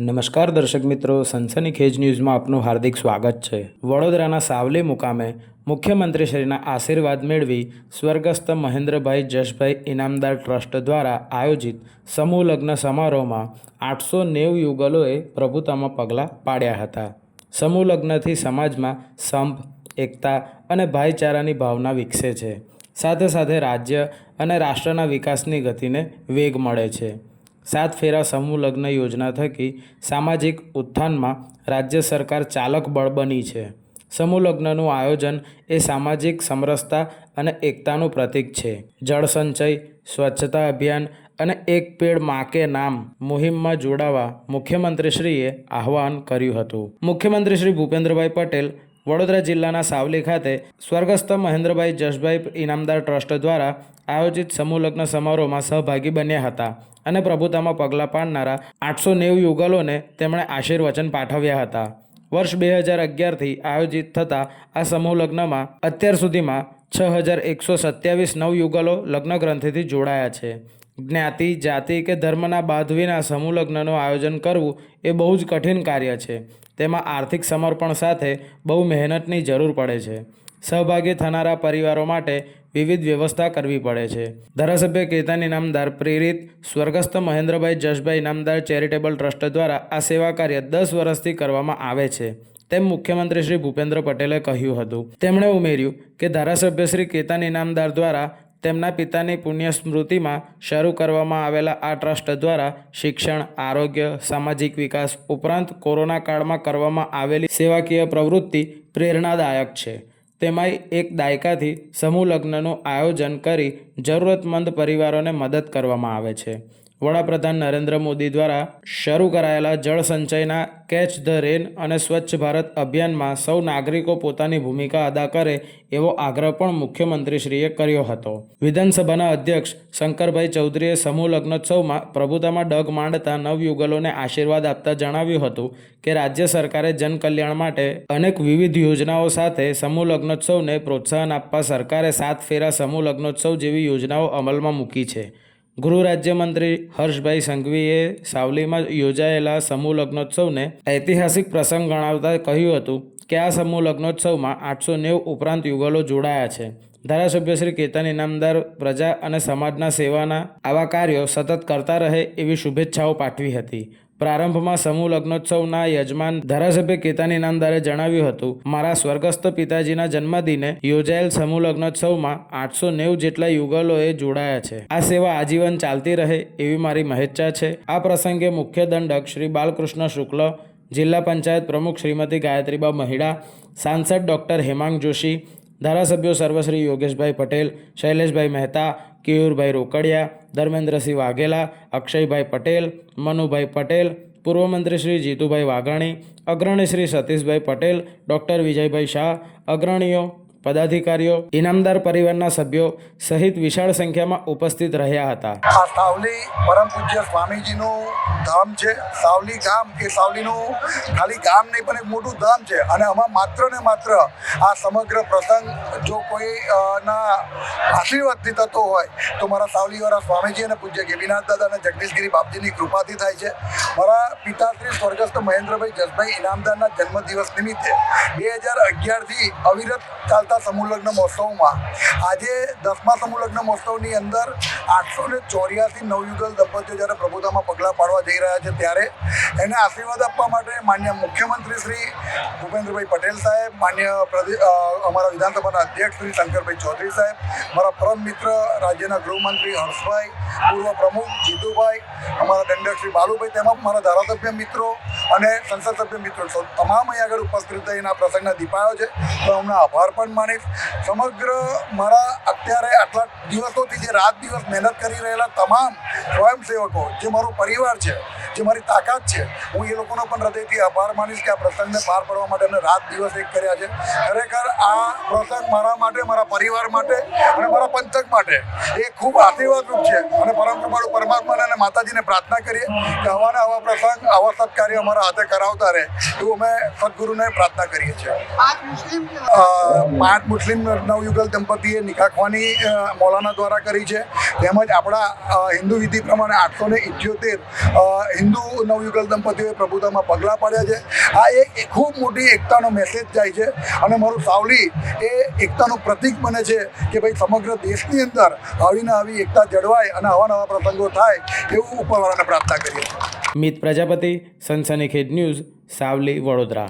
નમસ્કાર દર્શક મિત્રો, સનસનીખેજ ન્યૂઝમાં આપનું હાર્દિક સ્વાગત છે। વડોદરાના સાવલી મુકામે મુખ્યમંત્રીશ્રીના આશીર્વાદ મેળવી સ્વર્ગસ્થ મહેન્દ્રભાઈ જશભાઈ ઇનામદાર ટ્રસ્ટ દ્વારા આયોજિત સમૂહ લગ્ન સમારોહમાં 890 યુગલોએ પ્રભુતામાં પગલાં પાડ્યા હતા। સમૂહ લગ્નથી સમાજમાં સંપ, એકતા અને ભાઈચારાની ભાવના વિકસે છે, સાથે સાથે રાજ્ય અને રાષ્ટ્રના વિકાસની ગતિને વેગ મળે છે। 7 ફેરા સમૂહ લગ્ન યોજના થકી સામાજિક ઉત્થાનમાં રાજ્ય સરકાર ચાલક બળ બની છે। સમૂહ લગ્નનું આયોજન એ સામાજિક સમરસતા અને એકતાનું પ્રતીક છે। જળ સંચય, સ્વચ્છતા અભિયાન અને એક પેડ માં કે નામ મુહિમમાં જોડાવા મુખ્યમંત્રીશ્રીએ આહ્વાન કર્યું હતું। મુખ્યમંત્રી શ્રી ભૂપેન્દ્રભાઈ પટેલ વડોદરા જિલ્લાના સાવલી ખાતે સ્વર્ગસ્થ મહેન્દ્રભાઈ જશભાઈ ઇનામદાર ટ્રસ્ટ દ્વારા આયોજિત સમૂહ લગ્ન સમારોહમાં સહભાગી બન્યા હતા અને પ્રભુતામાં પગલાં પાડનારા 890 યુગલોને તેમણે આશીર્વચન પાઠવ્યા હતા। વર્ષ 2011થી આયોજિત થતા આ સમૂહ લગ્નમાં અત્યાર સુધીમાં 6127 નવયુગલો લગ્ન ગ્રંથિથી જોડાયા છે। જ્ઞાતિ, જાતિ કે ધર્મના બાધ વિના સમૂહ લગ્નનું આયોજન કરવું એ બહુ જ કઠિન કાર્ય છે। તેમાં આર્થિક સમર્પણ સાથે બહુ મહેનતની જરૂર પડે છે। સહભાગી થનારા પરિવારો માટે વિવિધ વ્યવસ્થા કરવી પડે છે। ધારાસભ્ય કેતન ઇનામદાર પ્રેરિત સ્વર્ગસ્થ મહેન્દ્રભાઈ જશભાઈ ઇનામદાર ચેરિટેબલ ટ્રસ્ટ દ્વારા આ સેવા કાર્ય 10 વર્ષથી કરવામાં આવે છે તેમ મુખ્યમંત્રી શ્રી ભૂપેન્દ્ર પટેલે કહ્યું હતું। તેમણે ઉમેર્યું કે ધારાસભ્ય શ્રી કેતન ઇનામદાર દ્વારા તેમના પિતાની પુણ્ય સ્મૃતિમાં શરૂ કરવામાં આવેલા આ ટ્રસ્ટ દ્વારા શિક્ષણ, આરોગ્ય, સામાજિક વિકાસ ઉપરાંત કોરોના કાળમાં કરવામાં આવેલી સેવાકીય પ્રવૃત્તિ પ્રેરણાદાયક છે। તેમાંય એક દાયકાથી સમૂહ લગ્નનું આયોજન કરી જરૂરતમંદ પરિવારોને મદદ કરવામાં આવે છે। વડાપ્રધાન નરેન્દ્ર મોદી દ્વારા શરૂ કરાયેલા જળ સંચયના કેચ ધ રેન અને સ્વચ્છ ભારત અભિયાનમાં સૌ નાગરિકો પોતાની ભૂમિકા અદા કરે એવો આગ્રહ પણ મુખ્યમંત્રીશ્રીએ કર્યો હતો। વિધાનસભાના અધ્યક્ષ શંકરભાઈ ચૌધરીએ સમૂહ લગ્નોત્સવમાં પ્રભુતામાં ડગ માંડતા નવયુગલોને આશીર્વાદ આપતા જણાવ્યું હતું કે રાજ્ય સરકારે જનકલ્યાણ માટે અનેક વિવિધ યોજનાઓ સાથે સમૂહ લગ્નોત્સવને પ્રોત્સાહન આપવા સરકારે 7 ફેરા સમૂહ લગ્નોત્સવ જેવી યોજનાઓ અમલમાં મૂકી છે। ગૃહ રાજ્યમંત્રી હર્ષભાઈ સંઘવીએ સાવલીમાં યોજાયેલા સમૂહ લગ્નોત્સવને ઐતિહાસિક પ્રસંગ ગણાવતા કહ્યું હતું કે આ સમૂહ લગ્નોત્સવમાં 890 ઉપરાંત યુગલો જોડાયા છે। ધારાસભ્ય શ્રી કેતન ઇનામદાર પ્રજા અને સમાજના સેવાના આવા કાર્યો સતત કરતા રહે એવી શુભેચ્છાઓ પાઠવી હતી। પ્રારંભમાં સમૂહ લગ્નોત્સવના યજમાન ધારાસભ્ય કેતન ઇનામદારે જણાવ્યું હતું, મારા સ્વર્ગસ્થ પિતાજીના જન્મદિને યોજાયેલ સમૂહ લગ્નોત્સવમાં 890 જેટલા યુગલોએ જોડાયા છે। આ સેવા આજીવન ચાલતી રહે એવી મારી મહેચ્છા છે। આ પ્રસંગે મુખ્ય દંડક શ્રી બાલકૃષ્ણ શુક્લ, જિલ્લા પંચાયત પ્રમુખ શ્રીમતી ગાયત્રીબા મહિડા, સાંસદ ડૉક્ટર હેમાંગ જોશી, ધારાસભ્યો સર્વશ્રી યોગેશભાઈ પટેલ, શૈલેષભાઈ મહેતા, કેયુરભાઈ રોકડિયા, ધર્મેન્દ્રસિંહ વાઘેલા, અક્ષયભાઈ પટેલ, મનુભાઈ પટેલ, પૂર્વ મંત્રી શ્રી જીતુભાઈ વાઘાણી, અગ્રણી શ્રી સતીશભાઈ પટેલ, ડૉક્ટર વિજયભાઈ શાહ, અગ્રણીઓ, પદાધિકારીઓ, ઇનામદાર પરિવારના સભ્યો સહિત વિશાળ સંખ્યામાં ઉપસ્થિત રહ્યા હતા। આ સાવલી પરમ પૂજ્ય સ્વામીજીનું ધામ છે। સાવલી ગામ એ સાવલીનું ખાલી ગામ નહીં પણ એક મોટું ધામ છે અને આમાં માત્ર ને માત્ર આ સમગ્ર પ્રસંગ જો કોઈ ના આશીર્વાદથી થતો હોય તો મારા સાવલીવાળા સ્વામીજી અને પૂજ્ય ગેબીનાથ દાદા અને જગદીશગીરી બાપજીની કૃપાથી થાય છે। મારા પિતાશ્રી સ્વર્ગસ્થ મહેન્દ્રભાઈ જશભાઈ ઇનામદારના જન્મદિવસ નિમિત્તે 2011થી અવિરત ચાલતા સમૂહ લગ્ન મહોત્સવમાં આજે 10મા સમૂહ લગ્ન મહોત્સવની અંદર 884 નવયુગલ દંપતીઓ જ્યારે પ્રભુતામાં પગલાં પાડવા જઈ રહ્યા છે ત્યારે એને આશીર્વાદ આપવા માટે માન્ય મુખ્યમંત્રી શ્રી ભૂપેન્દ્રભાઈ પટેલ સાહેબ, માન્ય અમારા વિધાનસભાના અધ્યક્ષ શ્રી શંકરભાઈ ચૌધરી સાહેબ, મારા પરમ મિત્ર રાજ્યના ગૃહમંત્રી હર્ષભાઈ, પૂર્વ પ્રમુખ જીતુભાઈ, અમારા દંડક શ્રી બાલુભાઈ, તેમાં મારા ધારાસભ્ય મિત્રો અને સંસદ સભ્ય મિત્રો તમામ અહીં આગળ ઉપસ્થિત થઈને આ પ્રસંગને દીપાયો છે તો અમને આભાર પણ માનીશ। સમગ્ર મારા અત્યારે આટલા દિવસોથી જે રાત દિવસ મહેનત કરી રહેલા તમામ સ્વયંસેવકો જે મારો પરિવાર છે, જે મારી તાકાત છે, હું એ લોકોનો પણ હૃદયથી આભાર માનીશ કે આ પ્રસંગને પાર પાડવા માટે અમે રાત દિવસ એક કર્યા છે। ખરેખર આ પ્રસંગ મારા માટે, મારા પરિવાર માટે અને મારા પંથક માટે એ ખૂબ આશીર્વાદરૂપ છે અને પરમ કૃપાળુ પરમાત્માને અને માતાજીને પ્રાર્થના કરીએ કે આવાને આવા પ્રસંગ, આવા સત્કાર્ય અમારા હાથે કરાવતા રહે એવું અમે સદગુરુને પ્રાર્થના કરીએ છીએ। 5 મુસ્લિમ નવયુગલ દંપતીએ નિકાખવાની મૌલાના દ્વારા કરી છે, તેમજ આપણા હિન્દુ વિધિ પ્રમાણે 878 હિન્દુ નવયુગલ દંપતીઓએ પ્રભુતામાં પગલાં પાડ્યા છે. આ એક ખૂબ મોટી એકતાનો મેસેજ જાય છે અને મારું સાવલી એ એકતાનું પ્રતીક બને છે કે ભાઈ સમગ્ર દેશની અંદર આવીને આવી એકતા જળવાય અને આવા નવા પ્રસંગો થાય એવું ઉપરવાળાને પ્રાર્થના કરીએ છીએ. મિત પ્રજાપતિ, સનસનીખેજ ન્યૂઝ, સાવલી, વડોદરા.